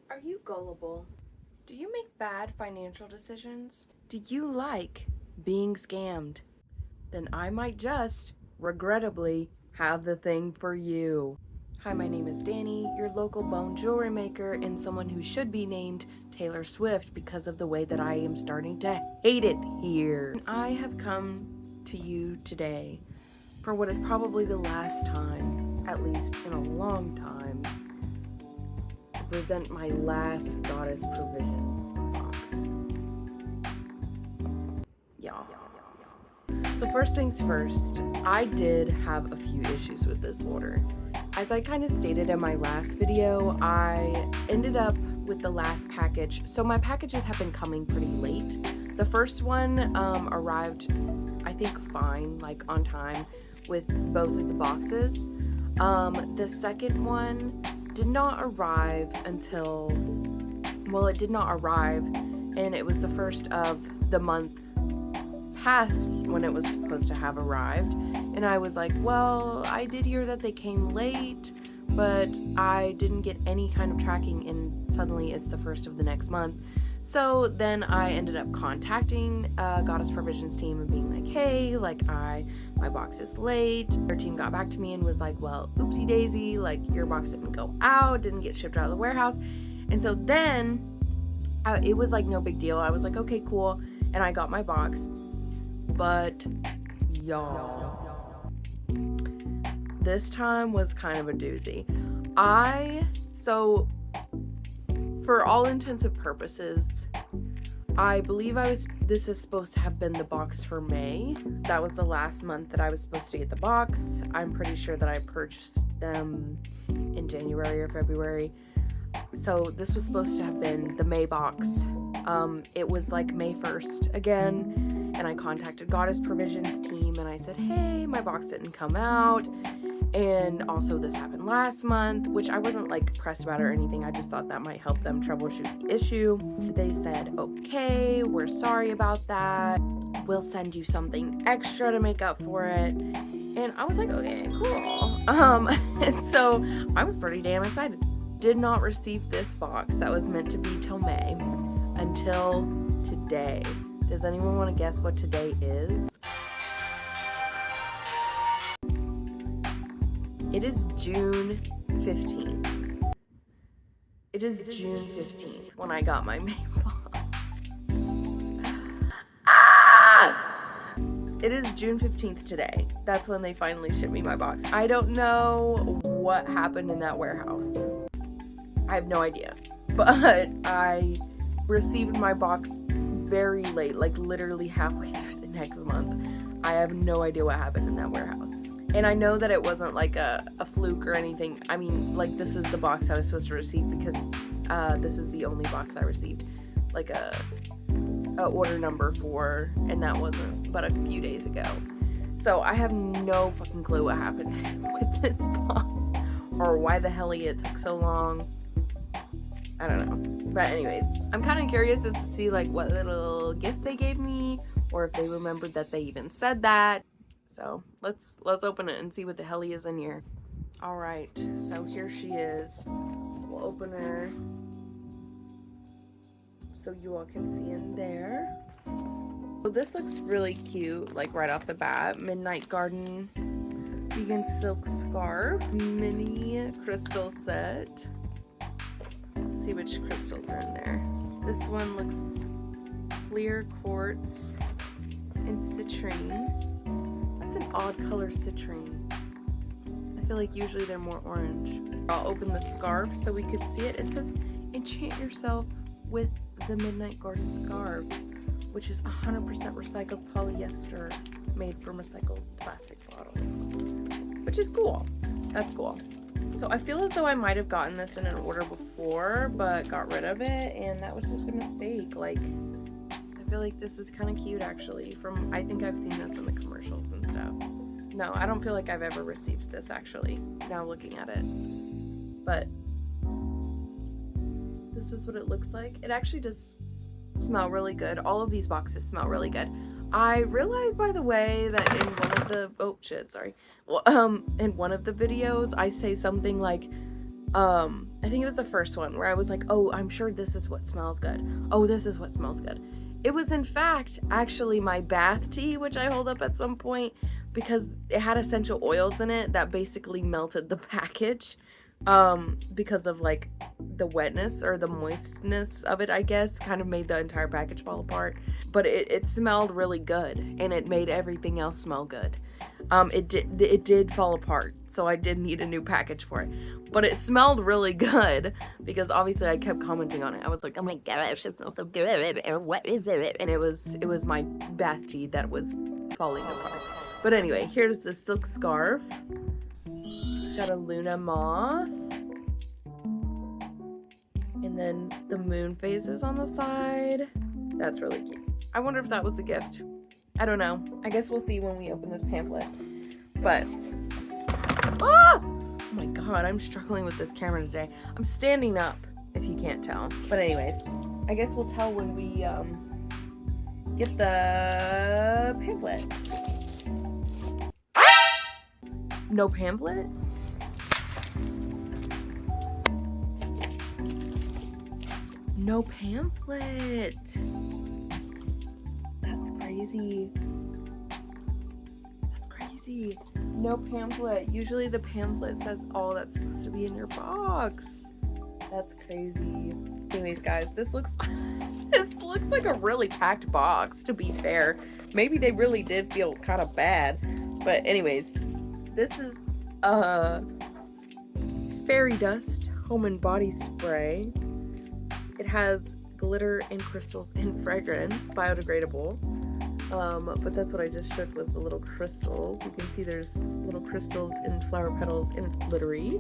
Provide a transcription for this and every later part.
Are you gullible? Do you make bad financial decisions? Do you like being scammed? Then I might just, regrettably, have the thing for you. Hi, my name is Danny, your local bone jewelry maker, and someone who should be named Taylor Swift because of the way that I am starting to hate it here. And I have come to you today for what is probably the last time, at least in a long time, to present my last Goddess Provisions box. Y'all. So first things first, I did have a few issues with this order. As I kind of stated in my last video, I ended up with the last package. So my packages have been coming pretty late. The first one arrived, I think, fine, like on time with both of the boxes. The second one did not arrive until, well, it did not arrive, and it was the first of the month past when it was supposed to have arrived, and I was like, well, I did hear that they came late, but I didn't get any kind of tracking, and suddenly it's the first of the next month. So then I ended up contacting Goddess Provisions team and being like, hey, like my box is late. Their team got back to me and was like, well, oopsie daisy, like your box didn't go out, didn't get shipped out of the warehouse. And so then it was like no big deal. I was like, okay, cool. And I got my box. But y'all, this time was kind of a doozy. So for all intents and purposes, I believe this is supposed to have been the box for May. That was the last month that I was supposed to get the box. I'm pretty sure that I purchased them in January or February. So this was supposed to have been the May box. It was like May 1st again, and I contacted Goddess Provisions team and I said, hey, my box didn't come out, and also this happened last month, which I wasn't like pressed about or anything. I just thought that might help them troubleshoot the issue. They said, okay, we're sorry about that. We'll send you something extra to make up for it. And I was like, okay, cool. And so I was pretty damn excited. Did not receive this box that was meant to be till May until today. Does anyone want to guess what today is? It is June 15th. It is June 15th when I got my May box. It is June 15th today. That's when they finally shipped me my box. I don't know what happened in that warehouse. I have no idea. But I received my box very late, like literally halfway through the next month. I have no idea what happened in that warehouse. And I know that it wasn't like a fluke or anything. I mean, like, this is the box I was supposed to receive because this is the only box I received, like a order number for, and that wasn't but a few days ago. So I have no fucking clue what happened with this box or why the hell it took so long. I don't know. But anyways, I'm kind of curious as to see like what little gift they gave me, or if they remembered that they even said that. So let's open it and see what the hell is in here. All right, so here she is. We'll open her so you all can see in there. So this looks really cute, like right off the bat. Midnight Garden vegan silk scarf, mini crystal set. Let's see which crystals are in there. This one looks clear quartz and citrine. That's an odd color, citrine. I feel like usually they're more orange. I'll open the scarf so we could see it. It says, enchant yourself with the Midnight Garden scarf, which is 100% recycled polyester made from recycled plastic bottles, which is cool. That's cool. So I feel as though I might have gotten this in an order before, but got rid of it, and that was just a mistake. Like, I feel like this is kind of cute, actually. I think I've seen this in the commercials and stuff. No, I don't feel like I've ever received this, actually, now looking at it. But this is what it looks like. It actually does smell really good. All of these boxes smell really good. I realized, by the way, that in one of the in one of the videos I say something like I think it was the first one where I was like, oh, I'm sure this is what smells good. Oh, this is what smells good. It was in fact actually my bath tea, which I hold up at some point, because it had essential oils in it that basically melted the package, because of like the wetness or the moistness of it, I guess, kind of made the entire package fall apart. But it smelled really good, and it made everything else smell good. It did fall apart, so I did need a new package for it. But it smelled really good, because obviously I kept commenting on it. I was like, oh my gosh, it smells so good, and what is it? And it was my bath tea that was falling apart. But anyway, here's the silk scarf. Got a Luna moth. And then the moon phases on the side. That's really cute. I wonder if that was the gift. I don't know. I guess we'll see when we open this pamphlet. But, ah! Oh my god, I'm struggling with this camera today. I'm standing up, if you can't tell. But anyways, I guess we'll tell when we get the pamphlet. No pamphlet? No pamphlet. That's crazy. That's crazy. No pamphlet. Usually the pamphlet says all that's supposed to be in your box. That's crazy. Anyways, guys, this looks like a really packed box, to be fair. Maybe they really did feel kind of bad. But anyways, this is fairy dust home and body spray. It has glitter and crystals and fragrance, biodegradable. But that's what I just showed was the little crystals. You can see there's little crystals and flower petals, and it's glittery.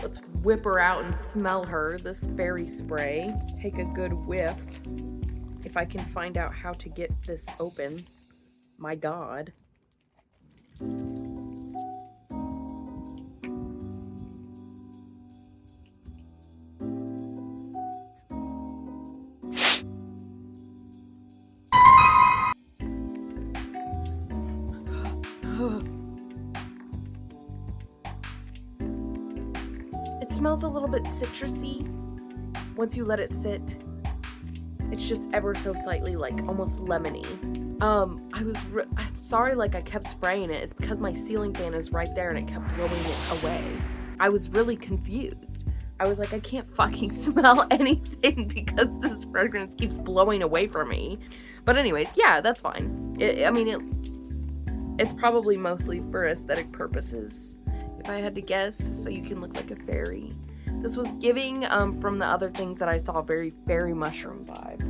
Let's whip her out and smell her, this fairy spray. Take a good whiff. If I can find out how to get this open. My god. It smells a little bit citrusy once you let it sit. It's just ever so slightly like almost lemony. I'm sorry, like I kept spraying it. It's because my ceiling fan is right there and it kept blowing it away. I was really confused. I was like, I can't fucking smell anything because this fragrance keeps blowing away from me. But anyways, yeah, that's fine. It's probably mostly for aesthetic purposes, if I had to guess, so you can look like a fairy. This was giving, from the other things that I saw, very fairy mushroom vibes.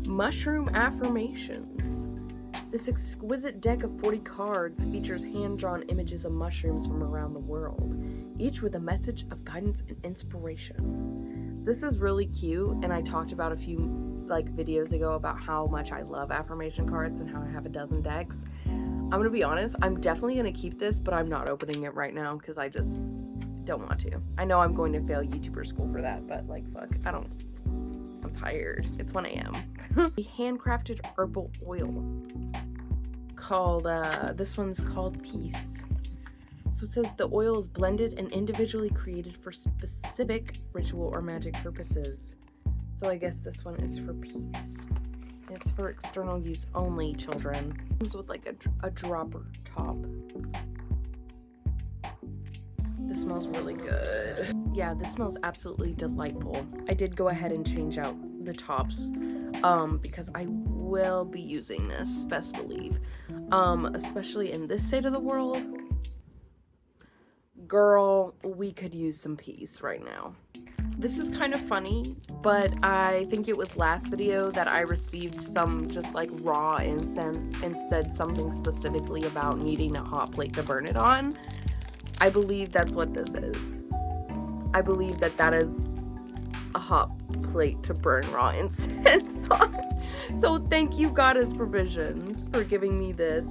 Mushroom affirmations. This exquisite deck of 40 cards features hand-drawn images of mushrooms from around the world, each with a message of guidance and inspiration. This is really cute, and I talked about a few videos ago about how much I love affirmation cards and how I have a dozen decks. I'm gonna be honest, I'm definitely gonna keep this, but I'm not opening it right now because I just don't want to. I know I'm going to fail YouTuber school for that, but like, fuck, I'm tired. It's 1 a.m. A handcrafted herbal oil called, this one's called Peace. So it says the oil is blended and individually created for specific ritual or magic purposes. So I guess this one is for peace. And it's for external use only, children. It comes with like a dropper top. This smells really good. Yeah, this smells absolutely delightful. I did go ahead and change out the tops because I will be using this, best believe. Especially in this state of the world. Girl, we could use some peace right now. This is kind of funny, but I think it was last video that I received some just like raw incense and said something specifically about needing a hot plate to burn it on. I believe that's what this is. I believe that that is a hot plate to burn raw incense on. So thank you, Goddess Provisions, for giving me this,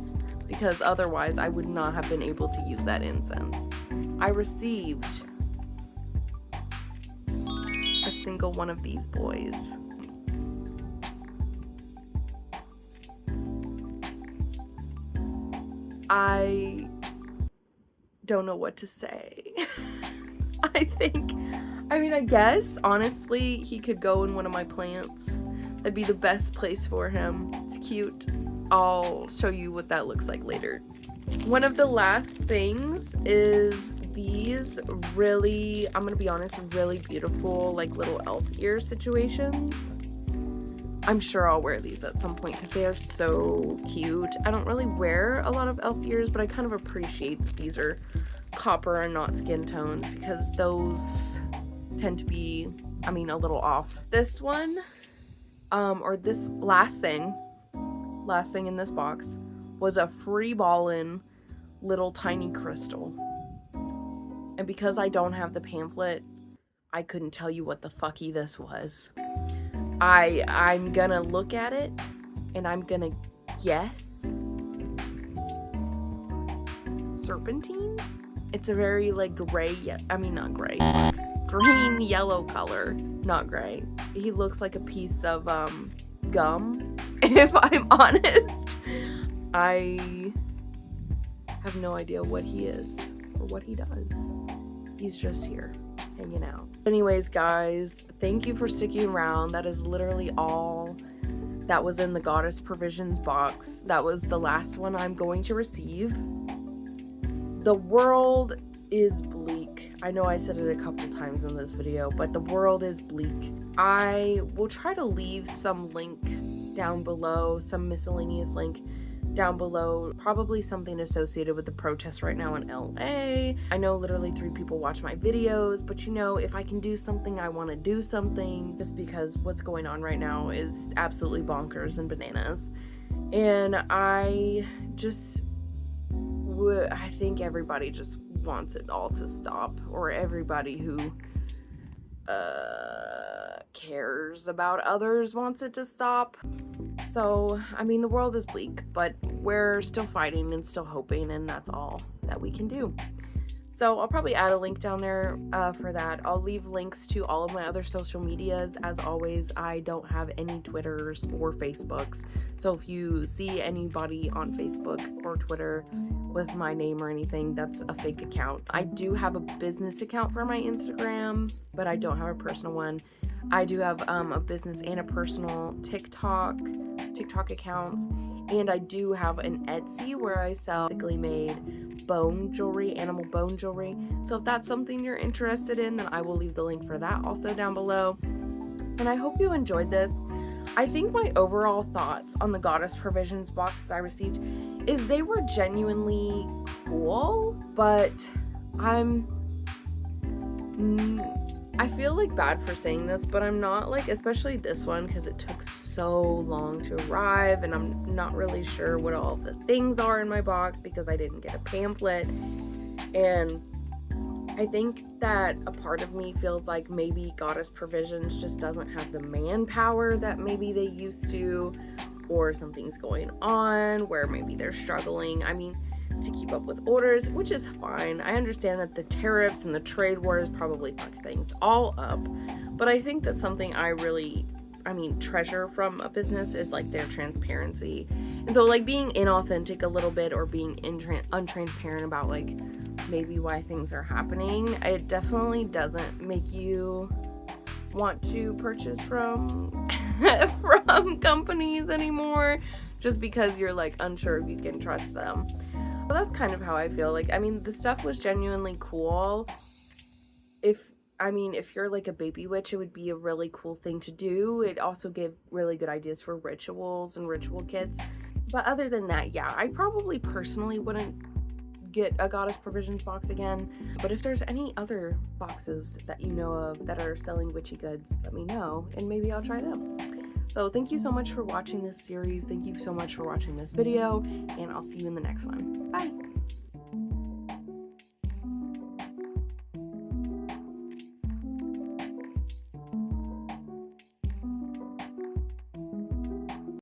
because otherwise I would not have been able to use that incense. I received a single one of these boys. I don't know what to say. I guess, honestly, he could go in one of my plants. That'd be the best place for him. It's cute. I'll show you what that looks like later. One of the last things is these really, I'm gonna be honest, really beautiful, like, little elf ear situations. I'm sure I'll wear these at some point because they are so cute. I don't really wear a lot of elf ears, but I kind of appreciate that these are copper and not skin tones because those tend to be, a little off. This one, or this last thing in this box was a free ballin' little tiny crystal. And because I don't have the pamphlet, I couldn't tell you what the fucky this was. I'm gonna look at it and I'm gonna guess serpentine. It's a very like gray, not gray, green yellow color, not gray. He looks like a piece of gum, if I'm honest. I have no idea what he is or what he does. He's just here hanging out. Anyways, guys, thank you for sticking around. That is literally all that was in the Goddess Provisions box. That was the last one I'm going to receive. The world is bleak. I know I said it a couple times in this video, but the world is bleak. I will try to leave some link down below, some miscellaneous link down below, probably something associated with the protests right now in LA. I know literally 3 people watch my videos, but if I can do something, I want to do something, just because what's going on right now is absolutely bonkers and bananas. And I think everybody just wants it all to stop, or everybody who cares about others wants it to stop. So, the world is bleak, but we're still fighting and still hoping, and that's all that we can do. So I'll probably add a link down there for that. I'll leave links to all of my other social medias. As always, I don't have any Twitters or Facebooks. So if you see anybody on Facebook or Twitter with my name or anything, that's a fake account. I do have a business account for my Instagram, but I don't have a personal one. I do have a business and a personal TikTok accounts, and I do have an Etsy where I sell ethically made bone jewelry, animal bone jewelry. So if that's something you're interested in, then I will leave the link for that also down below. And I hope you enjoyed this. I think my overall thoughts on the Goddess Provisions boxes I received is they were genuinely cool, but I feel like bad for saying this, but I'm not like, especially this one, because it took so long to arrive, and I'm not really sure what all the things are in my box because I didn't get a pamphlet. And I think that a part of me feels like maybe Goddess Provisions just doesn't have the manpower that maybe they used to, or something's going on where maybe they're struggling to keep up with orders, which is fine. I understand that the tariffs and the trade wars probably fucked things all up, but I think that something I really treasure from a business is like their transparency. And so like being inauthentic a little bit, or being untransparent about like maybe why things are happening, it definitely doesn't make you want to purchase from from companies anymore, just because you're like unsure if you can trust them. Well, that's kind of how I feel. Like, the stuff was genuinely cool. If you're like a baby witch, it would be a really cool thing to do. It also gave really good ideas for rituals and ritual kits. But other than that, yeah, I probably personally wouldn't get a Goddess Provisions box again. But if there's any other boxes that you know of that are selling witchy goods, let me know, and maybe I'll try them. So thank you so much for watching this series. Thank you so much for watching this video, and I'll see you in the next one. Bye!